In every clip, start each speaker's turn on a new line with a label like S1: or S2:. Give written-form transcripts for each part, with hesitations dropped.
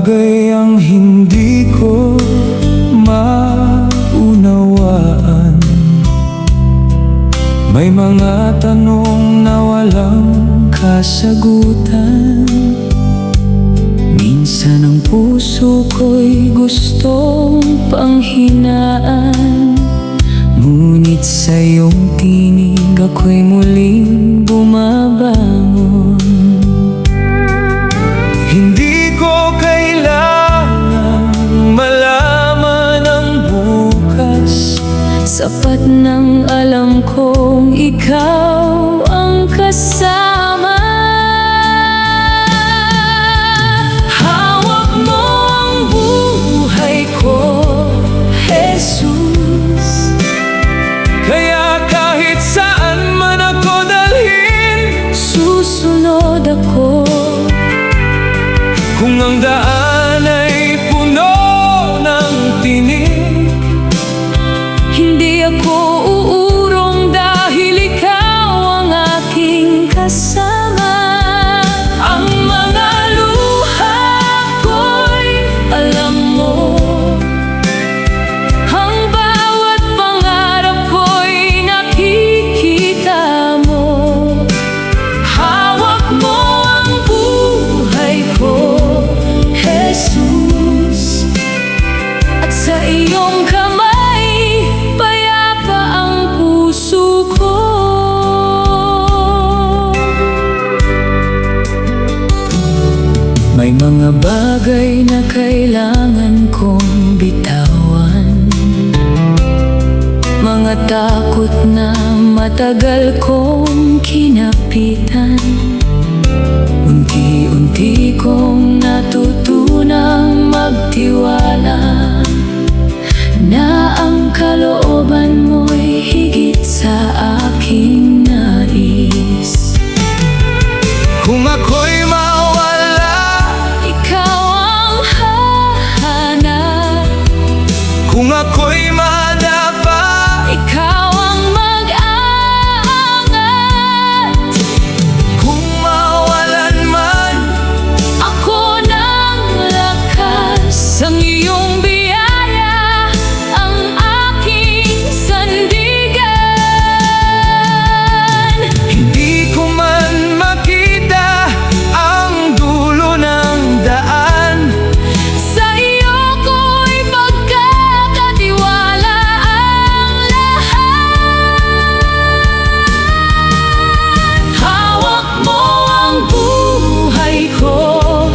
S1: bagay ang hindi ko maunawaan. May mga tanong na walang kasagutan. Minsan ang puso ko'y gustong panghinaan, ngunit sa iyong tinig ako'y muling bumabangon. Hindi ko kailangang malaman ang bukas, sapat nang alam kong ikaw ang kasama. Hawak mo ang buhay ko, Jesus. Kaya kahit saan man ako dalhin, susunod ako. Kung ang daan ay puno ng tinig, hindi ako uurong dahil ikaw ang aking kasama. Ang mga luha ko'y alam mo, ang bawat pangarap ko'y nakikita mo. Hawak mo ang buhay ko, Jesus, at sa iyong kamay payapa ang puso ko. May mga bagay na kailangan kong bitawan, mga takot na matagal kong kinapitan. Unti-unti kong natutunang magtiwala na ang kalooban mo'y higit sa aking nais. Kung ako'y mawala, ikaw ang hahanap. Kung ako'y madapa, ikaw ang mag-aangat. Kung mawalan man ako ng lakas, ang iyong biyaya ang aking sandigan. Hindi ko man makita ang dulo ng daan, sa iyo ko'y pagkakatiwala ang lahat. Hawak mo ang buhay ko,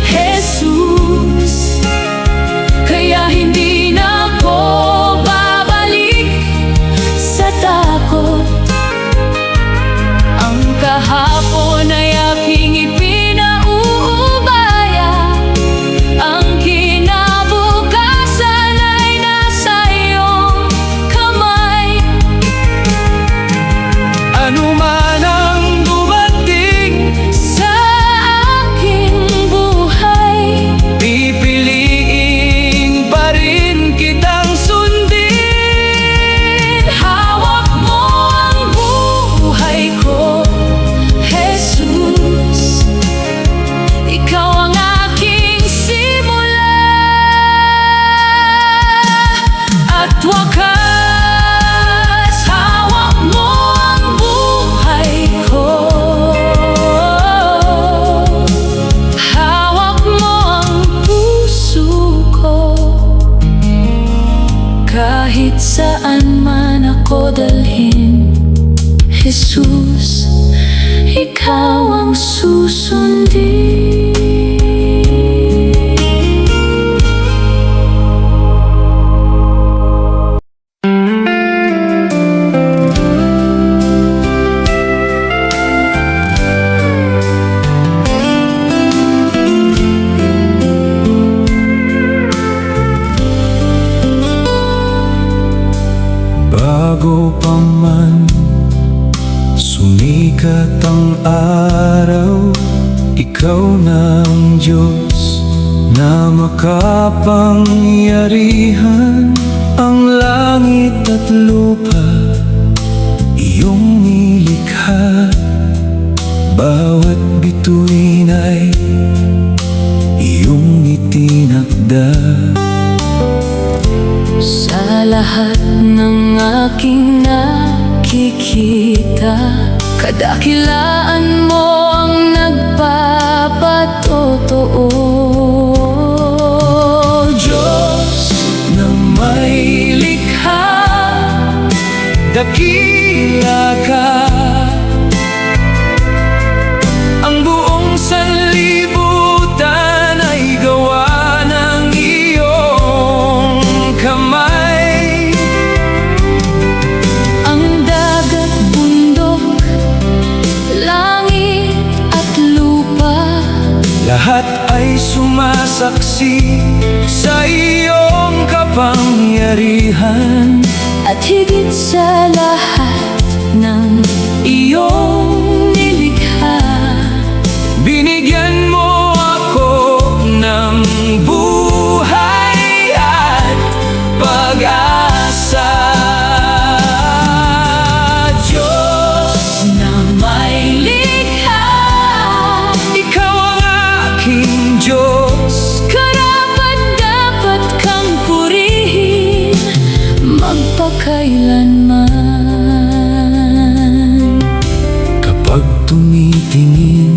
S1: Jesus. Kaya hindi na ako babalik sa takot. Ang kahapon ay aking ipinauubaya, ang kinabukasan ay nasa iyong kamay. Ano man ang dumating sa aking buhay, pipiliin pa rin kitang sundin. Hawak mo ang buhay ko, Jesus. Ikaw ang aking simula at wakas. Hawak mo ang buhay ko, hawak mo ang puso ko. Kahit saan man ako dalhin, Jesus, ikaw ang susundin. Bago pa man sumikat ang araw, ikaw na ang Diyos na makapangyarihan. Ang langit at lupa, iyong nilikha. Bawat bituin ay iyong
S2: itinakda.
S1: Sa lahat ng aking nakikita, kadakilaan mo ang nagpapatotoo.
S2: Diyos na may likha, dakila ka. Ang buong sanlibutan ay gawa ng iyong kamay.
S1: Ang dagat, bundok, langit at lupa,
S2: Lahat ay sumasaksi sa iyong kapangyarihan.
S1: at higit sa lahat ng iyong nilikha.
S2: Binigyan mo ako ng buhay at pag-asa. Diyos
S1: Na may likha,
S2: Ikaw ang aking Diyos.
S1: karapat-dapat kang purihin magpakailanman.
S2: Kapag tumitingin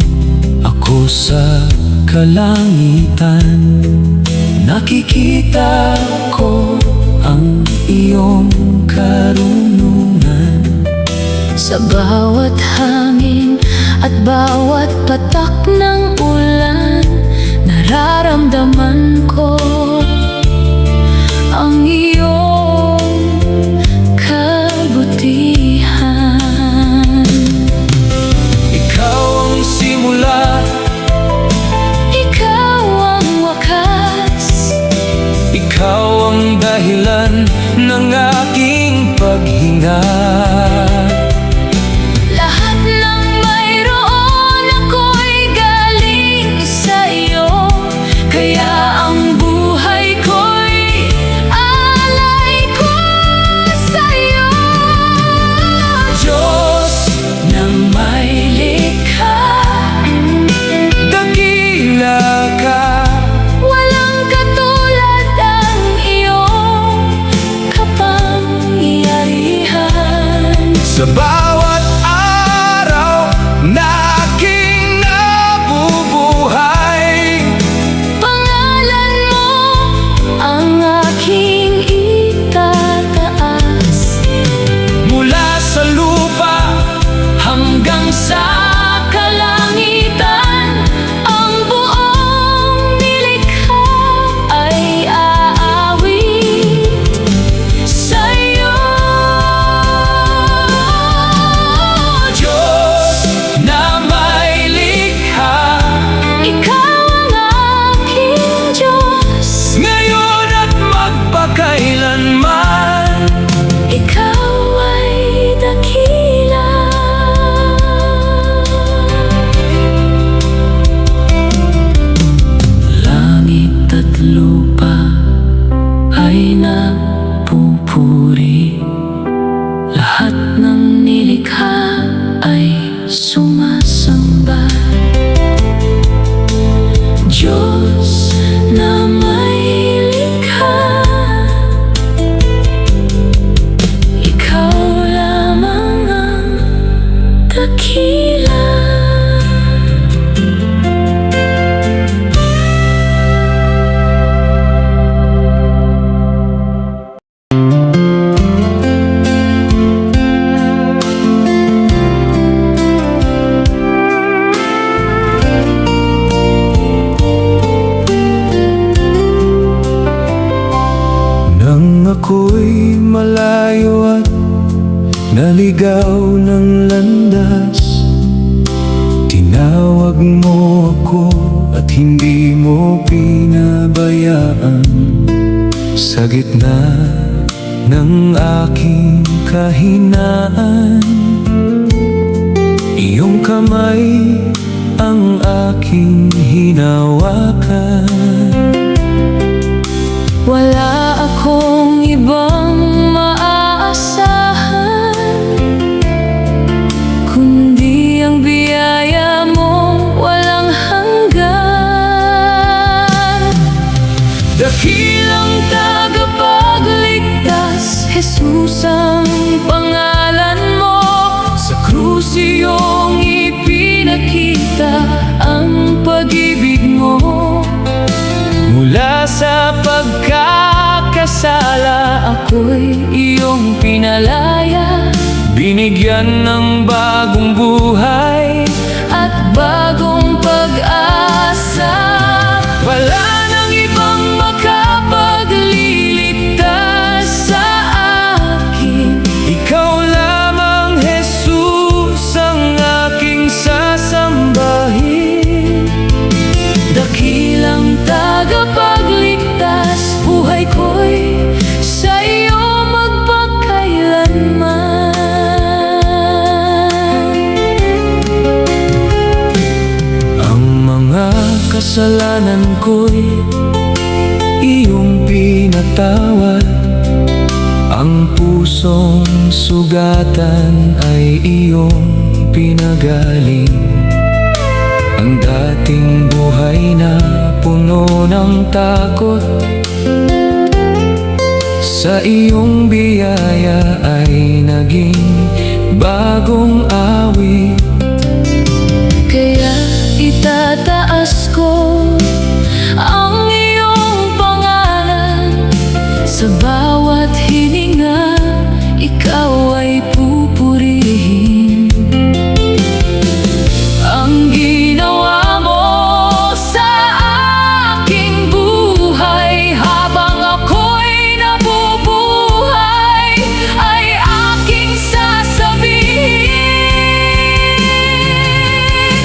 S2: ako sa kalangitan, nakikita ko ang iyong karunungan.
S1: Sa bawat hangin at bawat patak ng ulan, nararamdaman ko ang iyong kabutihan.
S2: Ikaw ang simula,
S1: Ikaw ang wakas,
S2: ikaw ang dahilan ng aking paghinga.
S1: lahat ng mayroon ako'y galing sa iyo, kaya ang buhay ko'y alay ko sa iyo.
S2: Diyos
S1: Na may likha,
S2: dakila ka.
S1: walang katulad ang iyong kapangyarihan.
S2: Sa bawat araw na aking nabubuhay,
S1: Pangalan mo ang aking itataas,
S2: mula sa lupa hanggang sa
S1: kalangitan, ang buong nilikha ay aawit sa iyo.
S2: Diyos na may likha,
S1: Ikaw ang aking Diyos,
S2: ngayon at magpakailanman.
S1: ikaw ay dakila.
S2: Langit at lupa ay napupuri, lahat ng nilikha ay sumasamba. Diyos na may likha,
S1: Ikaw lamang ang dakila.
S2: nang ako'y malayo at naligaw ng landas, tinawag mo ako at hindi mo pinabayaan. Sa gitna ng aking kahinaan, iyong kamay ang aking hinawakan.
S1: Wala akong ibang maaasahan kundi ang biyaya mo walang hanggan. iyong ipinakita ang pag-ibig mo.
S2: Mula sa pagkakasala,
S1: Ako'y iyong pinalaya
S2: binigyan ng bagong buhay
S1: at bagong pag-asa.
S2: Wala nang ibang
S1: Makapagliligtas sa akin.
S2: Ikaw lamang, Jesus, ang aking sasambahin.
S1: Dakilang tagapagligtas, buhay ko'y sa iyo magpakailanman.
S2: Ang mga kasalanan ko'y iyong pinatawad. Ang pusong sugatan ay iyong pinagaling. Ang dating buhay na puno ng takot, sa iyong biyaya ay naging bagong awit.
S1: Kaya itataas ko ang iyong pangalan. Sa bawat hininga, ikaw ay pupurihin. Ang ginawa mo sa aking buhay habang ako'y nabubuhay ay aking sasabihin.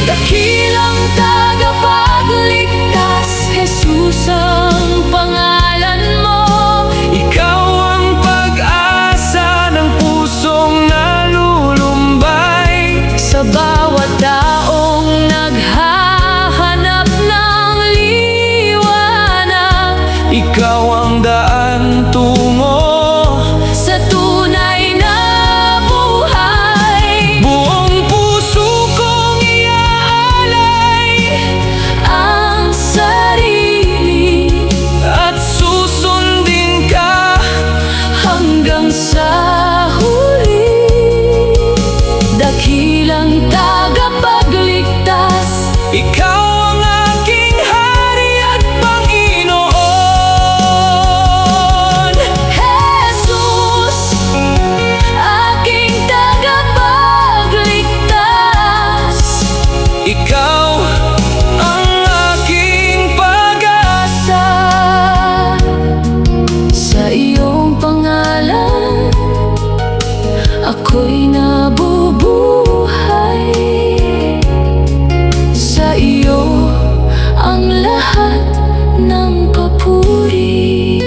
S1: Dakilang tagapagligtas, Jesus ang pangalan mo.
S2: Ikaw ang pag-asa ng pusong nalulumbay.
S1: Sa bawat taong naghahanap ng liwanag,
S2: Ikaw ang daan tungo
S1: sa tunay na buhay.
S2: buong puso kong iaalay
S1: Ang sarili
S2: at susundin ka.
S1: hanggang sa huli. Dakilang tagapagligtas,
S2: Ikaw ang aking hari at Panginoon.
S1: Jesus, aking tagapagligtas.
S2: Ikaw ang aking pag-asa.
S1: Sa iyong pangalan, ako'y nabubuhay. Sa iyo ang lahat ng papuri.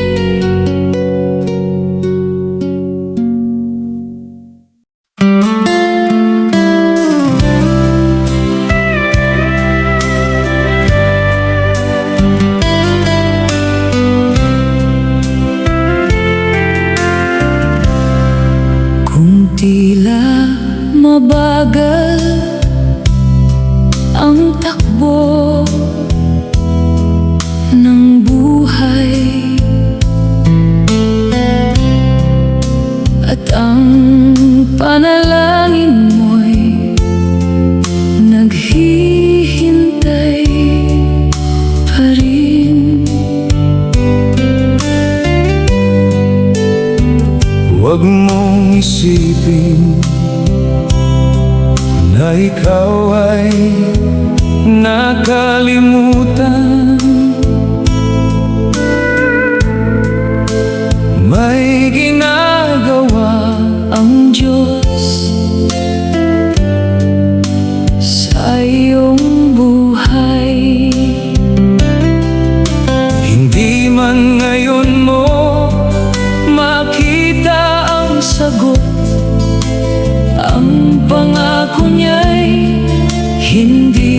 S1: Kung tila mabagal ang takbo ng buhay at ang panalangin mo'y naghihintay pa rin.
S2: Huwag mong isipin na ikaw ay nakalimutan. May ginagawa
S1: Ang Diyos sa iyong buhay.
S2: hindi man ngayon mo makita ang sagot.
S1: Ang pangako niya'y hindi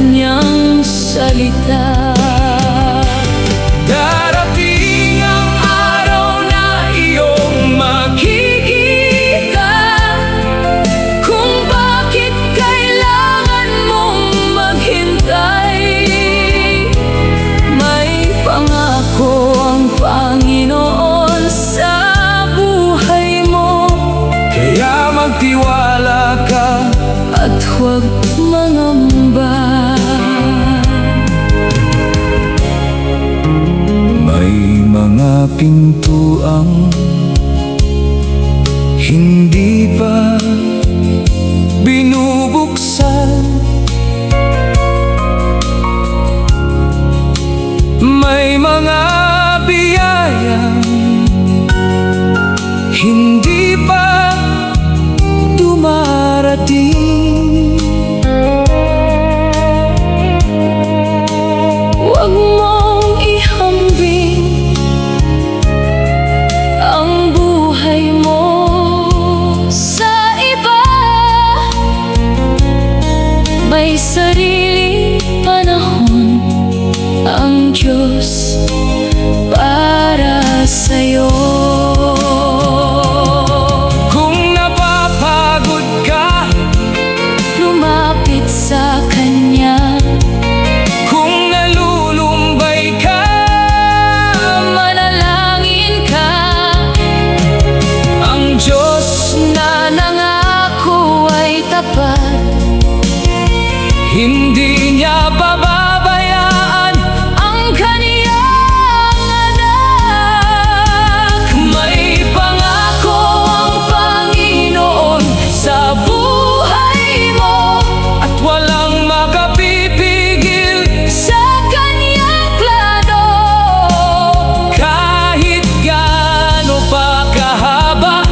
S1: kanyang salita.
S2: Darating ang araw na iyong makikita
S1: Kung bakit kailangan mong maghintay, may pangako ang Panginoon sa buhay mo.
S2: Kaya magtiwala ka
S1: At huwag mangamba.
S2: May mga pintuang hindi pa binubuksan. May mga biyayang hindi pa dumarating.
S1: Huwag mong ihambing ang buhay mo sa iba. May sariling panahon ang Diyos para sa'yo.
S2: Kung napapagod ka,
S1: Lumapit sa Kanya.
S2: kung nalulumbay ka,
S1: Manalangin ka.
S2: ang Diyos
S1: Na nangako ay tapat.
S2: hindi niya pababayaan
S1: Ang Kaniyang anak.
S2: May pangako ang Panginoon
S1: Sa buhay mo,
S2: at walang makapipigil.
S1: sa Kaniyang plano.
S2: Kahit gaano pa kahaba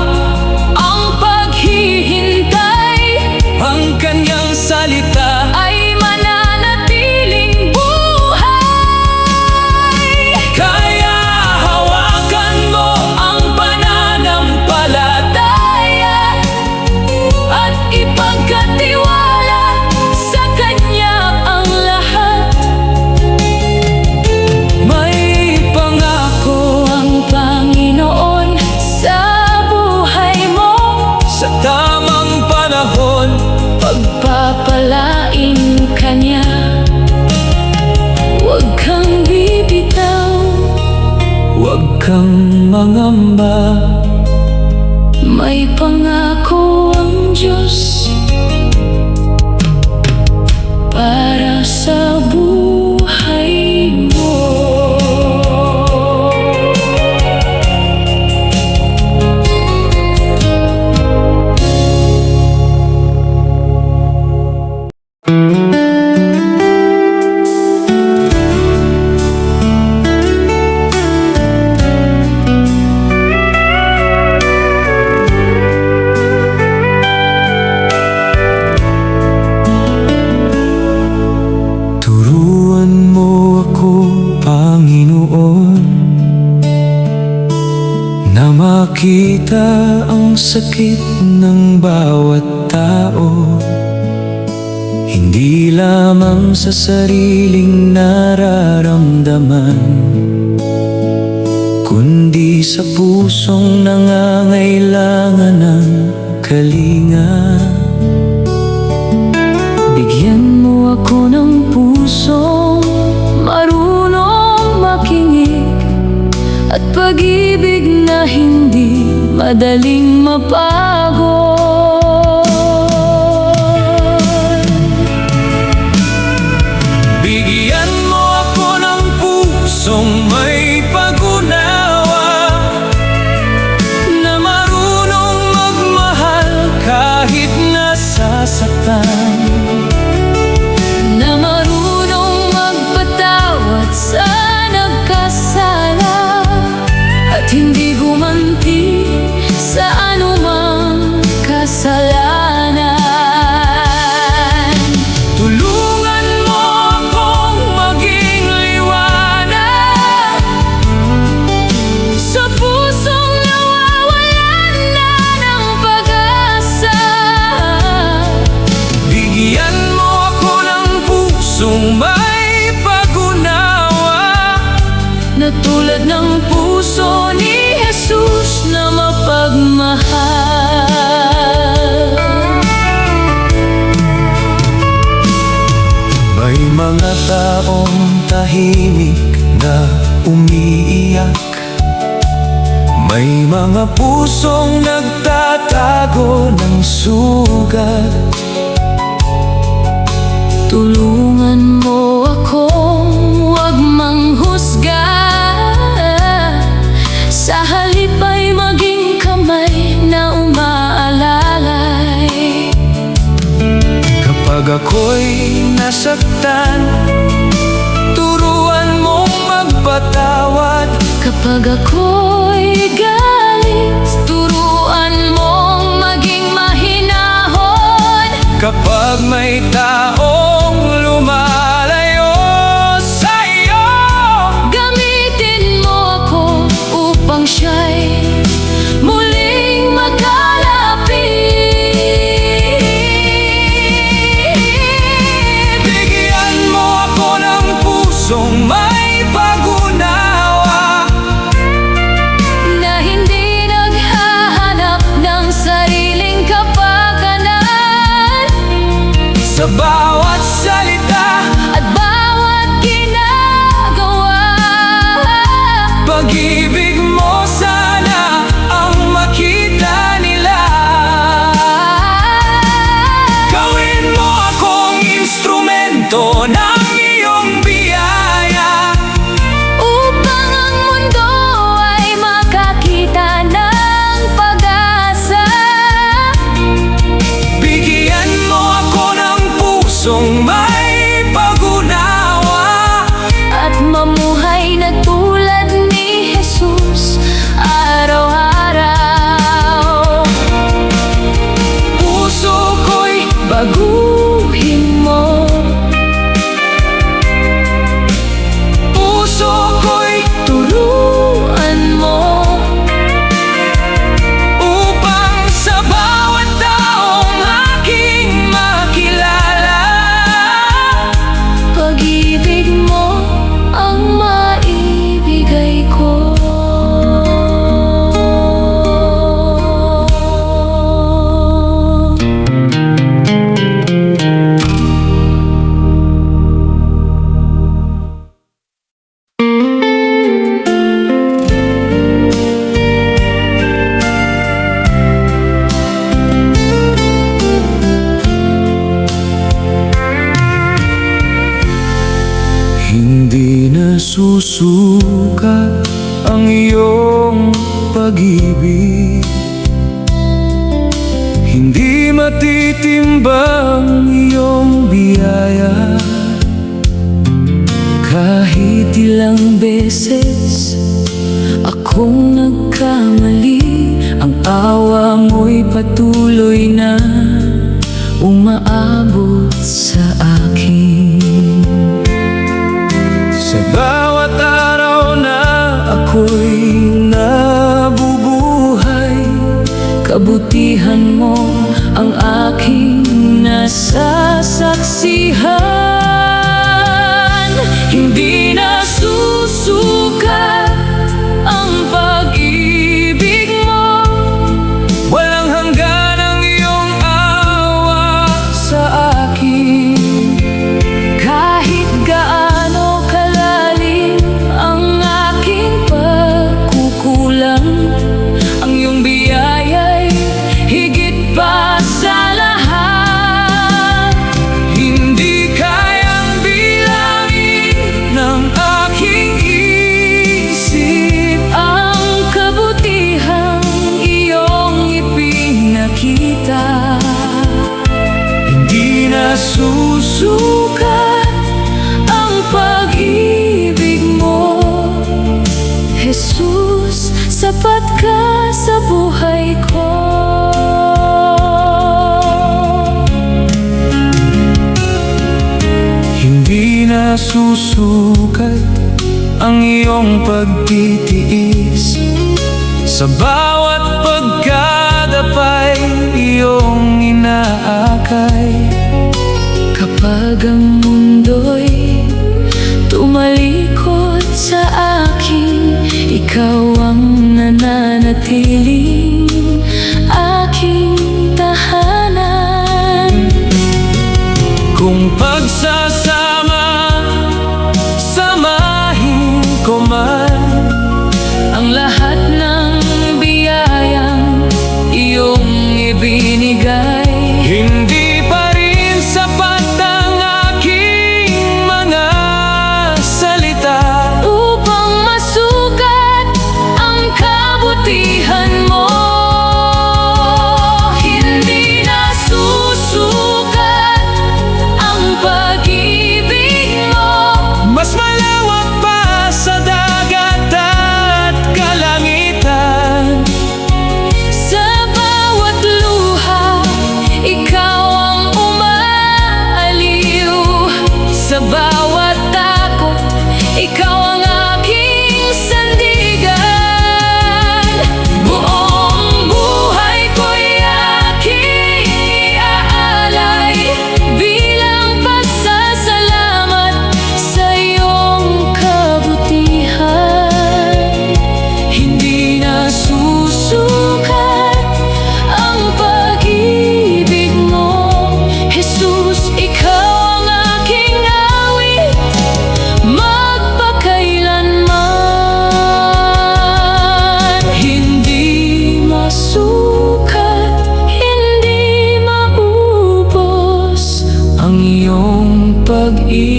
S1: Ang paghihintay
S2: ang kanyang salita,
S1: ay mananatiling buhay.
S2: kaya hawakan mo ang pananampalataya
S1: At ipagkatiwala sa Kanya ang lahat.
S2: may pangako
S1: Ang Panginoon sa buhay mo,
S2: sa tamang panahon.
S1: pagpapalain ka niya. Huwag kang bibitaw,
S2: Huwag kang mangamba.
S1: may pangako ang Diyos para sa buhay mo.
S2: Turuan mo ako, Panginoon, na makita ang sakit ng bawat tao, hindi lamang sa sariling nararamdaman, kundi sa pusong nangangailangan ng kalinga.
S1: Bigyan mo ako ng pusong marunong makinig at pag-ibig na hindi madaling mapagod.
S2: Bigyan mo ako ng pusong may pag-unawa, na marunong magmahal kahit nasasaktan,
S1: Na marunong magpatawad sa nagkasala at hindi gumanti sa anumang
S2: pusong may pag-unawa,
S1: na tulad ng puso ni Jesus na mapagmahal.
S2: May mga taong tahimik na umiiyak, may mga pusong nagtatago ng sugat.
S1: Tulungan mo akong huwag manghusga, sa halip ay maging kamay na umaalalay.
S2: Kapag ako'y nasaktan, turuan mong magpatawad.
S1: Kapag ako'y galit, turuan mong maging mahinahon.
S2: Kapag may taong lumalayo sa'yo,
S1: Gamitin mo ako upang siya'y muling magkalapit.
S2: bigyan mo ako ng pusong may pag-unawa,
S1: Na hindi naghahanap ng sariling kapakanan,
S2: sa bawat salita
S1: at bawat ginagawa.
S2: pag-ibig mo sana ang makita nila. Gawin mo akong instrumento ng iyong biyaya,
S1: Upang ang mundo ay makakita ng pag-asa.
S2: bigyan mo ako ng pusong may pag-unawa,
S1: At mamuhay na tulad ni Jesus araw-araw.
S2: puso ko'y
S1: Baguhin mo,
S2: puso ko'y
S1: turuan mo,
S2: upang sa bawat taong aking makilala,
S1: pag-ibig mo ang maibigay ko.
S2: hindi nasusukat ang iyong pag-ibig, hindi matitimbang iyong biyaya.
S1: Kahit ilang beses akong nagkamali, ang awa mo'y patuloy na umaabot sa akin.
S2: Sa bawat araw na ako'y nabubuhay,
S1: Kabutihan mo ang aking nasasaksihan. Hindi nasusukat ang pag-ibig mo,
S2: walang hanggan ang iyong awa sa akin.
S1: kahit gaano kalalim ang aking pagkukulang. Ang iyong biyaya'y higit pa sa lahat.
S2: Hindi kayang bilangin ng aking isip
S1: Ang kabutihang iyong ipinakita.
S2: hindi nasusukat
S1: Ang pag-ibig mo, Jesus, sapat ka sa buhay ko.
S2: hindi nasusukat ang iyong pagtitiis, sa bawat pagkadapay iyong inaakay.
S1: Kapag ang mundo'y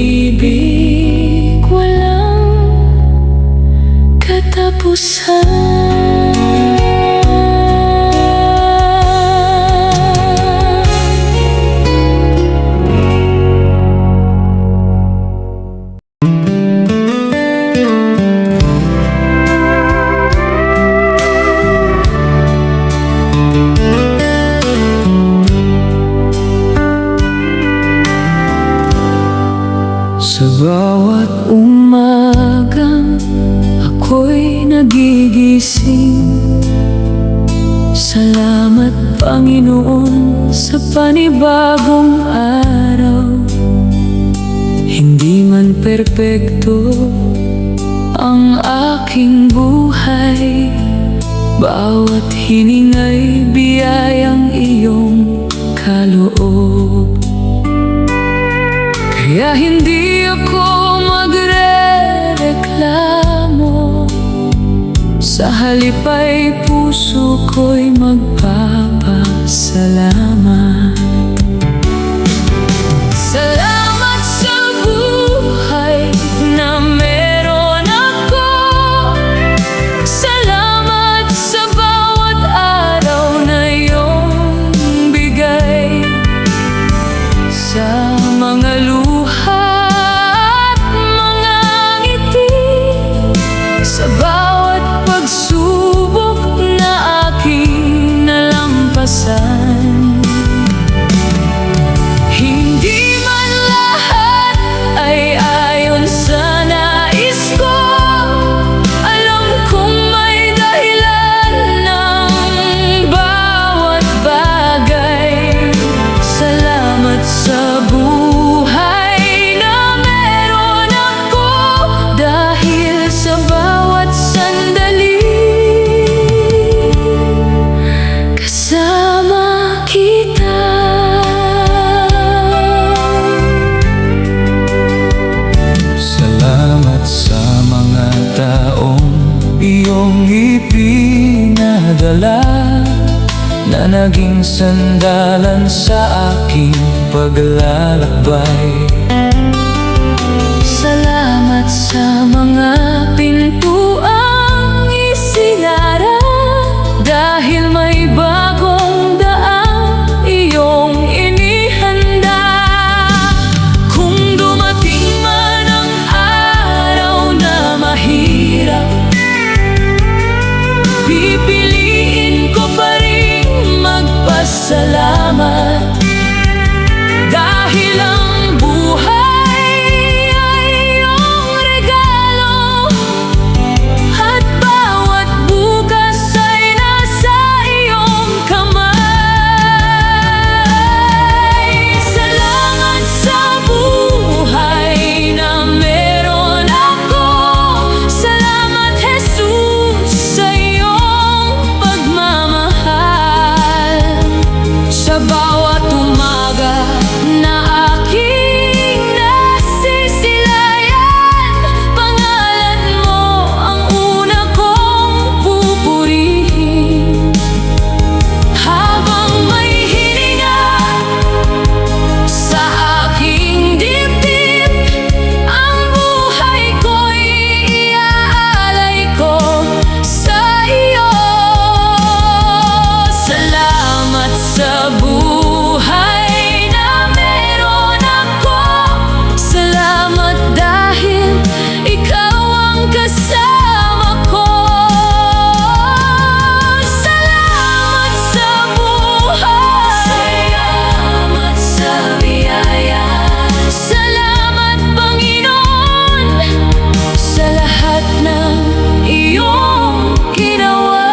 S1: pag-ibig walang
S2: Sa bawat umagang ako'y nagigising, salamat Panginoon sa panibagong araw. Hindi man perpekto ang aking buhay, bawat hininga'y biyayang iyong kaloob. Kaya hindi ako magrereklamo, sa halip ay puso ko'y magpapasalamat. Salamat sa buhay na meron ako, salamat sa bawat araw na iyong bigay, sa mga luha at mga ngiti, sa bawat pagsubok na aking nalampasan. Hindi man lahat ay ayon sa nais ko, alam kong may dahilan ng bawat bagay. Salamat sa buhay na meron ako, dahil sa bawat sandali kasama kita. Salamat sa mga taong iyong ipinadala, na naging sandalan sa aking paglalakbay.
S1: Salamat sa mga pintuang isinara, dahil may bagong daang iyong inihanda. Kung dumating man ang araw na mahirap, pipiliin ko pa rin magpasalamat, dahil ang buhay ay iyong regalo, at bawat bukas ay nasa iyong kamay. Salamat sa buhay na meron ako, salamat Jesus sa iyong pagmamahal, sa bawat umaga na aking nasisilayan. Pangalan mo ang una kong pupurihin, habang may hininga sa aking dibdib, ang buhay ko'y iaalay ko sa iyo. Salamat sa buhay na meron ako, salamat dahil ikaw ang kasama ko. Salamat sa buhay, salamat sa biyaya, salamat Panginoon sa lahat ng iyong ginawa.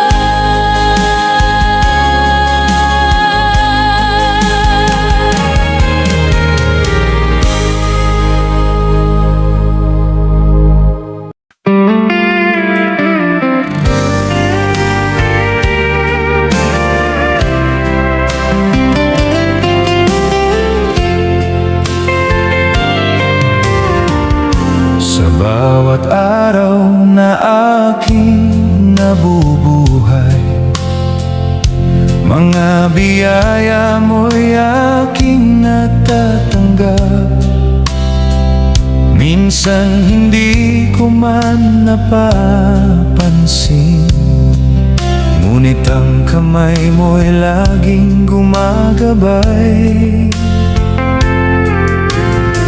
S2: Sa bawat araw na aking nabubuhay, mga biyaya mo'y aking natatanggap.
S3: Minsan hindi ko man napapansin, ngunit ang kamay mo'y laging gumagabay.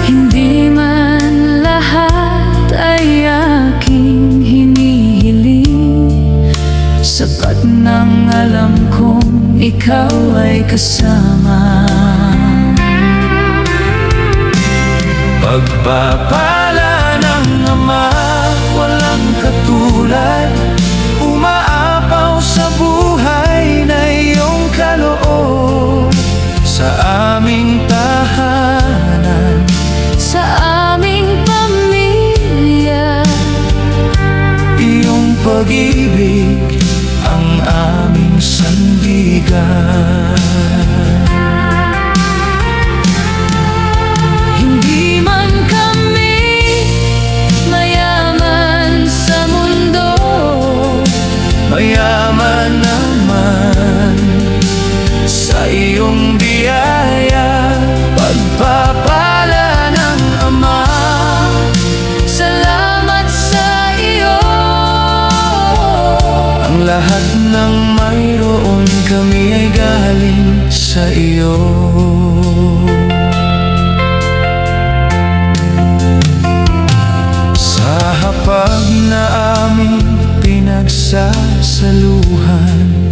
S1: Hindi man lahat ay aking hinihiling, sapat nang alam kong ikaw ay kasama.
S3: Pagpapala ng Ama, walang katulad, umaapaw sa buhay na iyong kaloob. Sa aming tahanan,
S1: Sa aming pamilya,
S3: iyong pag-ibig ang aming sandigan.
S1: hindi man kami mayaman sa mundo,
S3: Mayaman naman sa iyong biyaya. Pagpapala ng Ama,
S1: salamat sa iyo.
S3: ang lahat ng mayroon kami ay galing sa iyo. Sa hapag na aming pinagsasaluhan,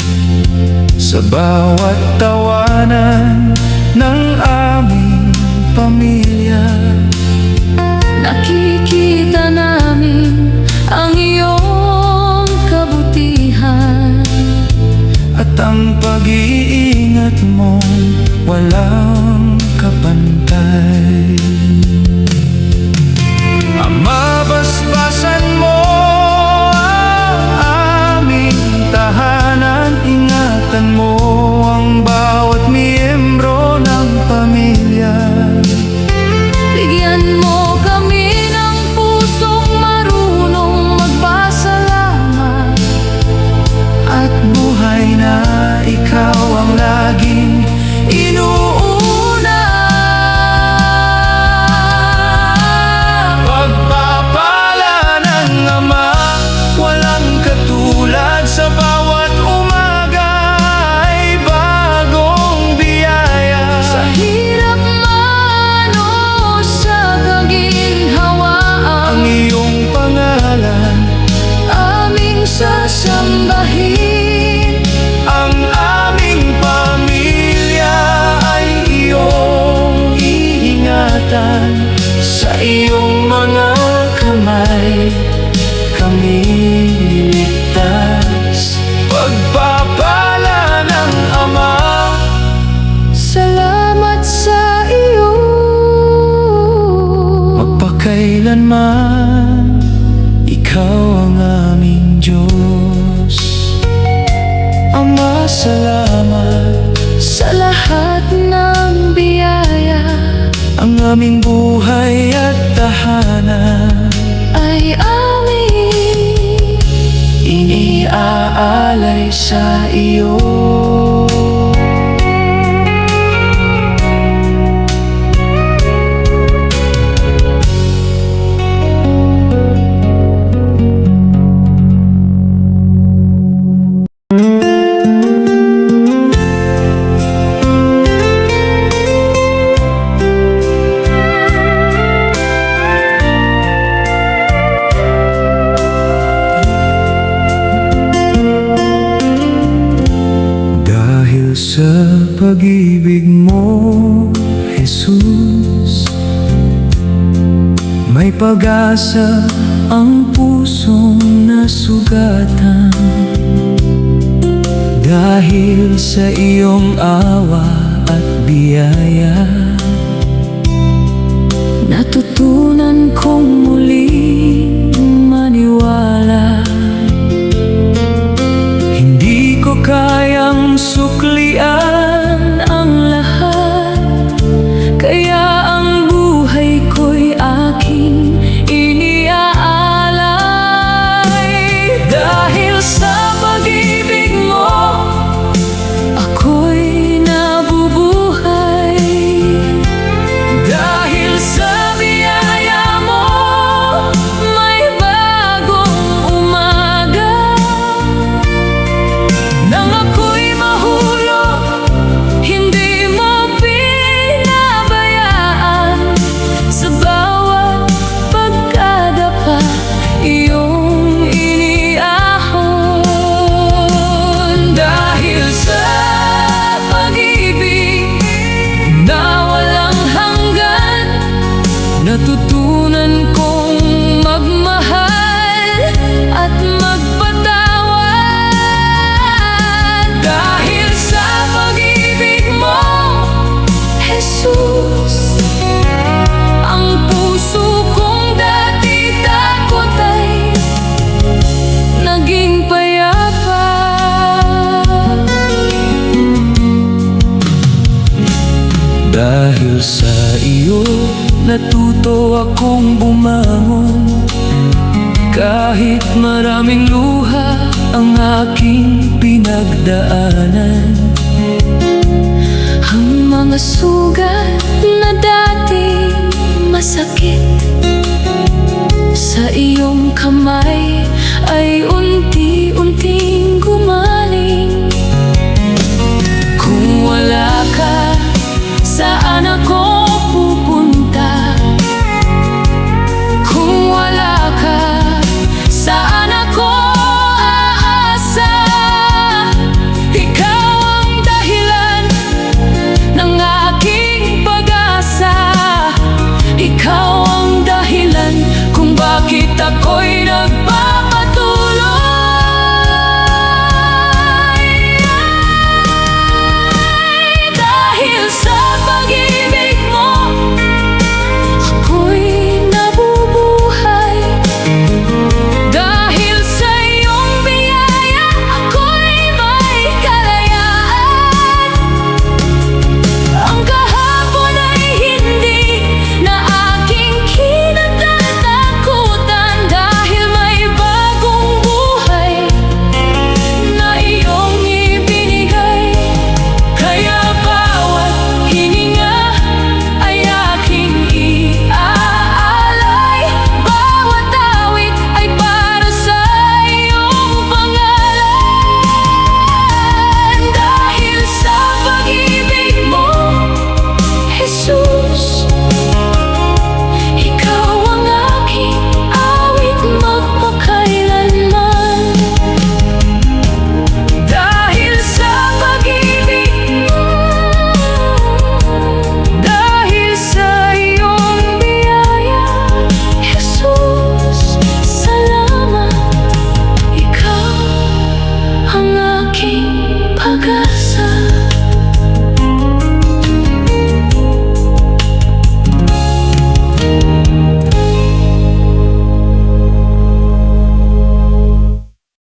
S3: sa bawat tawanan ng aming pamilya,
S1: Nakikita namin ang iyong kabutihan,
S3: at ang pag-iingat mong walang kapantay. Ama, basbasan mo ang aming tahanan, ingatan mo ang bawat miyembro ng pamilya.
S1: bigyan mo kami ng pusong marunong magpasalamat,
S3: At buhay na ikaw ang laging inuuna. Pagpapala ng Ama, walang katulad, sa bawat umaga ay bagong biyaya.
S1: sa hirap man o sa
S3: Ang
S1: kaginhawaan,
S3: iyong pangalan
S1: aming sasambahin.
S3: ang aming pamilya ay iyong iingatan. Sa iyong mga kamay kami ligtas. Pagpapala ng Ama,
S1: Salamat sa iyo.
S3: magpakailanman ikaw ang aming Diyos. Ama, salamat
S1: Sa lahat ng biyaya
S3: ang aming buhay at tahanan.
S1: ay aming
S3: Iniaalay sa iyo. Dahil sa pag-ibig mo, Jesus, may pag-asa ang pusong nasugatan. Dahil sa iyong awa at biyaya,
S1: natutunan kong muling maniwala.
S3: hindi ko kayang suklian ang lahat,
S1: Kaya ang buhay ko'y aking iniaalay.
S3: dahil sa pag-ibig mo.
S1: Ako'y nabubuhay.
S3: Dahil sa biyaya mo, natuto akong bumangon. Kahit maraming luha ang aking pinagdaanan,
S1: Ang mga sugat na dati masakit sa iyong kamay ay unti-unting gumaling.
S3: kung wala ka,
S1: Saan ako pupunta? Kung wala ka, saan ako aasa? Ikaw ang dahilan ng aking pag-asa. Ikaw ang dahilan kung bakit ako'y